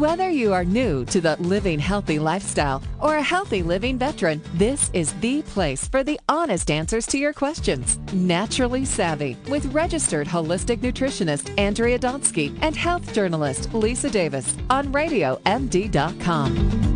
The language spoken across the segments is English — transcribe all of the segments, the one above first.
Whether you are new to the living healthy lifestyle or a healthy living veteran, this is the place for the honest answers to your questions. Naturally Savvy with registered holistic nutritionist Andrea Donsky and health journalist Lisa Davis on RadioMD.com.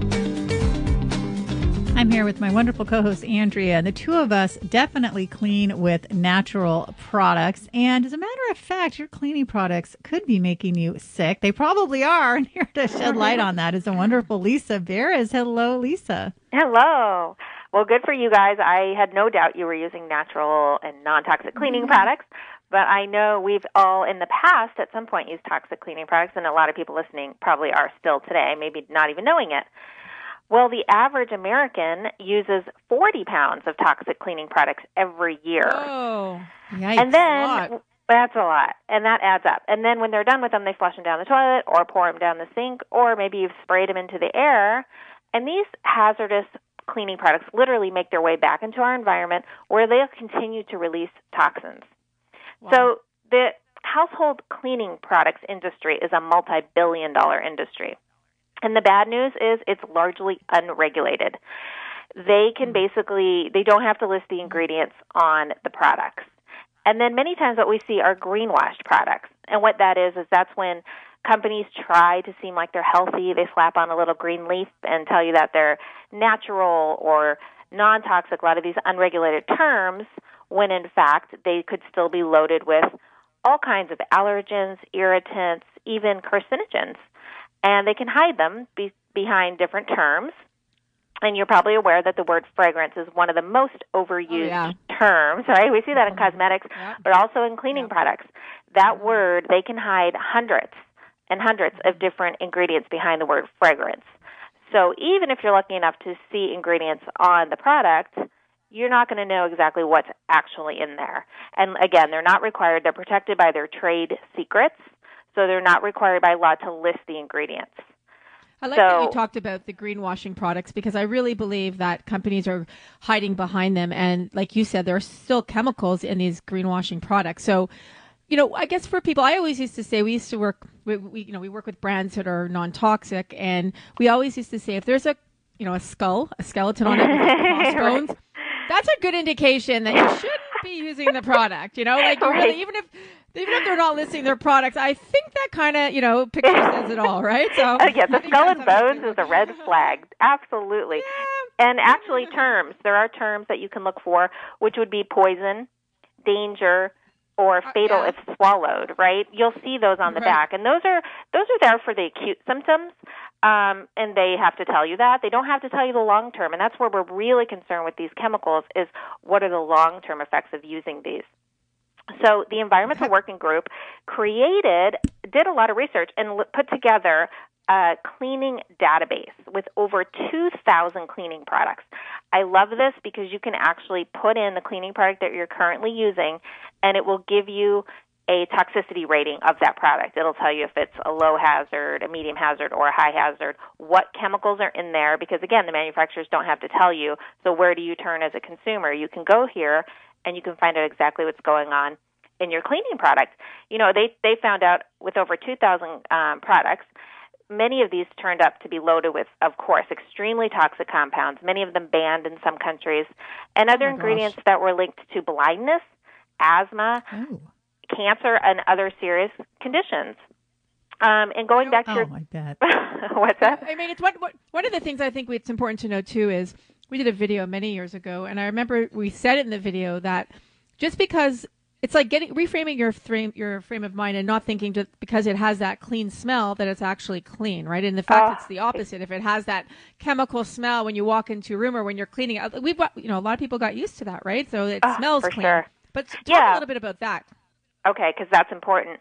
I'm here with my wonderful co-host, Andrea, and the two of us definitely clean with natural products. And as a matter of fact, your cleaning products could be making you sick. They probably are. And here to shed light on that is the wonderful Lisa Beres. Hello, Lisa. Hello. Well, good for you guys. I had no doubt you were using natural and non-toxic cleaning products. But I know we've all in the past at some point used toxic cleaning products, and a lot of people listening probably are still today, maybe not even knowing it. Well, the average American uses 40 pounds of toxic cleaning products every year. Oh, yikes, and then a lot. That's a lot, and that adds up. And then when they're done with them, they flush them down the toilet or pour them down the sink, or maybe you've sprayed them into the air. And these hazardous cleaning products literally make their way back into our environment where they'll continue to release toxins. Wow. So the household cleaning products industry is a multi-billion-dollar industry. And the bad news is it's largely unregulated. They can they don't have to list the ingredients on the products. And then many times what we see are greenwashed products. And what that is that's when companies try to seem like they're healthy. They slap on a little green leaf and tell you that they're natural or non-toxic, a lot of these unregulated terms, when in fact they could still be loaded with all kinds of allergens, irritants, even carcinogens. And they can hide them behind different terms. And you're probably aware that the word fragrance is one of the most overused terms, right? We see that in cosmetics, but also in cleaning products. That word, they can hide hundreds and hundreds of different ingredients behind the word fragrance. So even if you're lucky enough to see ingredients on the product, you're not going to know exactly what's actually in there. And again, they're not required. They're protected by their trade secrets. So they're not required by law to list the ingredients. I like that you talked about the greenwashing products because I really believe that companies are hiding behind them. And like you said, there are still chemicals in these greenwashing products. So, I guess for people, I always used to say we used to work, we work with brands that are non-toxic. And we always used to say if there's a skeleton on it with crossbones, that's a good indication that you shouldn't be using the product. Really, even if they're not listing their products, I think that kind of, picture says it all, right? So the skull and bones is a red flag. Absolutely. Yeah. And actually there are terms that you can look for, which would be poison, danger, or fatal if swallowed, right? You'll see those on the back. And those are there for the acute symptoms. And they have to tell you that. They don't have to tell you the long term. And that's where we're really concerned with these chemicals is what are the long-term effects of using these. So the Environmental Working Group did a lot of research and put together a cleaning database with over 2,000 cleaning products. I love this because you can actually put in the cleaning product that you're currently using, and it will give you a toxicity rating of that product. It'll tell you if it's a low hazard, a medium hazard, or a high hazard, what chemicals are in there, because, again, the manufacturers don't have to tell you. So where do you turn as a consumer? You can go here and you can find out exactly what's going on in your cleaning product. They found out with over 2,000 products, many of these turned up to be loaded with, of course, extremely toxic compounds, many of them banned in some countries, and other ingredients that were linked to blindness, asthma, cancer, and other serious conditions. And going back to your... I bet. What's that? I mean, it's one of the things I think it's important to know, too, is we did a video many years ago, and I remember we said it in the video that just because it's like reframing your frame of mind and not thinking just because it has that clean smell that it's actually clean, right? And the fact it's the opposite. If it has that chemical smell when you walk into a room or when you're cleaning, a lot of people got used to that, right? So it smells clean. Sure. But talk a little bit about that. Okay, because that's important.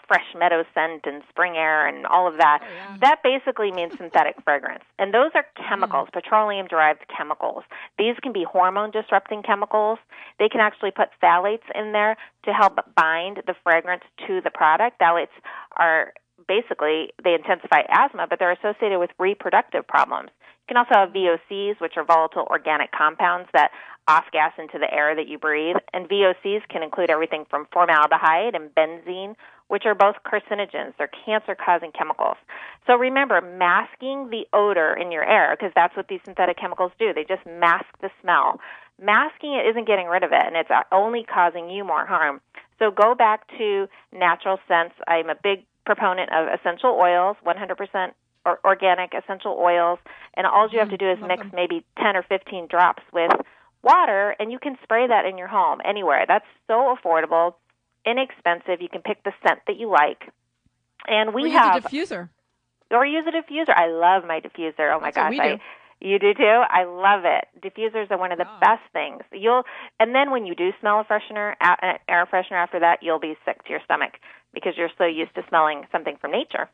Fresh meadow scent and spring air and all of that. Oh, yeah. That basically means synthetic fragrance. And those are chemicals, petroleum-derived chemicals. These can be hormone-disrupting chemicals. They can actually put phthalates in there to help bind the fragrance to the product. Phthalates are basically, they intensify asthma, but they're associated with reproductive problems. You can also have VOCs, which are volatile organic compounds that off-gas into the air that you breathe. And VOCs can include everything from formaldehyde and benzene, which are both carcinogens. They're cancer-causing chemicals. So remember, masking the odor in your air, because that's what these synthetic chemicals do. They just mask the smell. Masking it isn't getting rid of it, and it's only causing you more harm. So go back to natural scents. I'm a big proponent of essential oils, 100% organic essential oils, and all you have to do is mix maybe 10 or 15 drops with water, and you can spray that in your home anywhere. That's so affordable, inexpensive. You can pick the scent that you like. And we have use a diffuser. Or use a diffuser. I love my diffuser. Oh my gosh. You do too? I love it. Diffusers are one of the best things. And then when you do smell an air freshener after that, you'll be sick to your stomach because you're so used to smelling something from nature.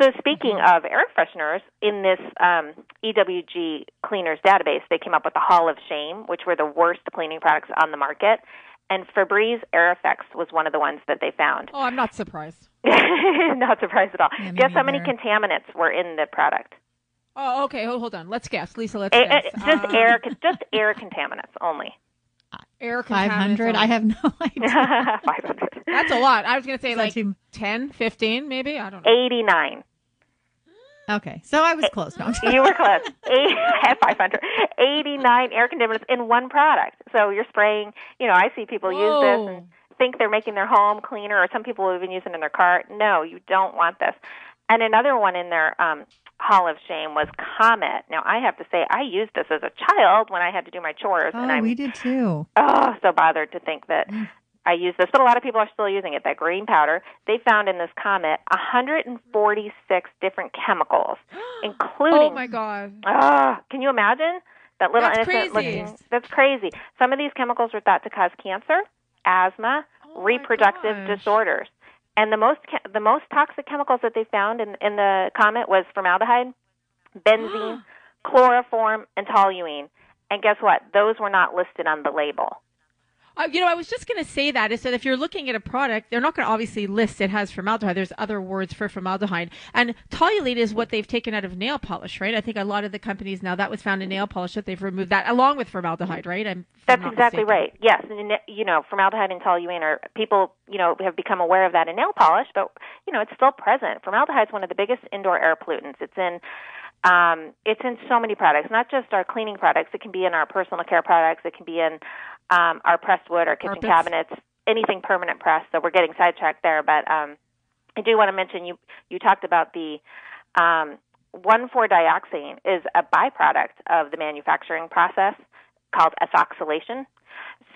So speaking of air fresheners, in this EWG Cleaners database, they came up with the Hall of Shame, which were the worst cleaning products on the market. And Febreze Air Effects was one of the ones that they found. Oh, I'm not surprised. Not surprised at all. Yeah, guess how many contaminants were in the product? Oh, okay. Hold on. Let's guess. Lisa, let's guess. Just air contaminants only. Air contaminants. 500? I have no idea. 500. That's a lot. I was going to say like 10, 15 maybe. I don't know. 89. Okay, so I was close. No, you were close. 500. 89 air contaminants in one product. So you're spraying, I see people use this and think they're making their home cleaner, or some people even use it in their car. No, you don't want this. And another one in their Hall of Shame was Comet. Now, I have to say, I used this as a child when I had to do my chores. Oh, we did too. Oh, so bothered to think that I used this. But a lot of people are still using it, that green powder. They found in this Comet 146 different chemicals, including... Oh, my God. Can you imagine? That little That's innocent crazy. looking... That's crazy. Some of these chemicals were thought to cause cancer, asthma, reproductive disorders. And the most toxic chemicals that they found in the Comet was formaldehyde, benzene, chloroform, and toluene. And guess what? Those were not listed on the label. I was just going to say that is that if you're looking at a product, they're not going to obviously list it has formaldehyde. There's other words for formaldehyde. And toluene is what they've taken out of nail polish, right? I think a lot of the companies now, that was found in nail polish, that they've removed that along with formaldehyde, right? That's exactly right. Yes. And, formaldehyde and toluene are, people, have become aware of that in nail polish, but, it's still present. Formaldehyde is one of the biggest indoor air pollutants. It's in so many products, not just our cleaning products. It can be in our personal care products. It can be in our pressed wood, our kitchen cabinets, anything permanent pressed. So we're getting sidetracked there. But I do want to mention, you talked about the 1,4-dioxane is a byproduct of the manufacturing process called ethoxylation.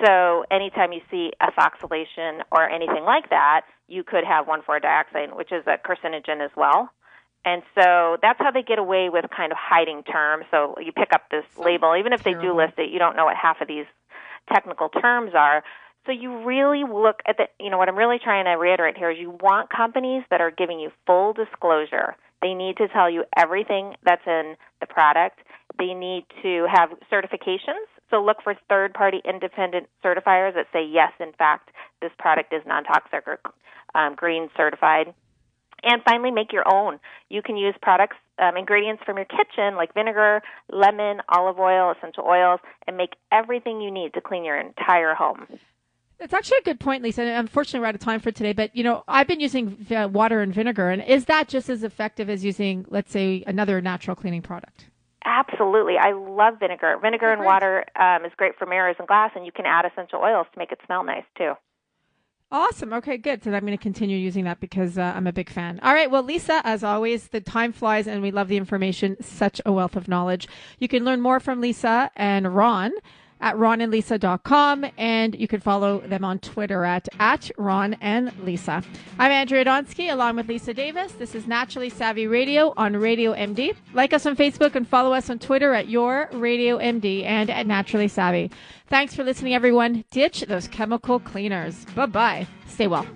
So anytime you see ethoxylation or anything like that, you could have 1,4-dioxane, which is a carcinogen as well. And so that's how they get away with kind of hiding terms. So you pick up this label, even if they do list it, you don't know what half of these technical terms are. So you really look at what I'm really trying to reiterate here is you want companies that are giving you full disclosure. They need to tell you everything that's in the product. They need to have certifications. So look for third-party independent certifiers that say, yes, in fact, this product is non-toxic or green certified. And finally, make your own. You can use products, ingredients from your kitchen like vinegar, lemon, olive oil, essential oils, and make everything you need to clean your entire home. That's actually a good point, Lisa. Unfortunately, we're out of time for today, but, I've been using water and vinegar, and is that just as effective as using, let's say, another natural cleaning product? Absolutely. I love vinegar. Vinegar and water is great for mirrors and glass, and you can add essential oils to make it smell nice, too. Awesome. Okay, good. So I'm going to continue using that because I'm a big fan. All right. Well, Lisa, as always, the time flies and we love the information. Such a wealth of knowledge. You can learn more from Lisa and Ron at ronandlisa.com, and you can follow them on Twitter at Ron and Lisa. I'm Andrea Donsky along with Lisa Davis. This is Naturally Savvy Radio on Radio MD. Like us on Facebook and follow us on Twitter at Your Radio MD and at Naturally Savvy. Thanks for listening, everyone. Ditch those chemical cleaners. Bye-bye. Stay well.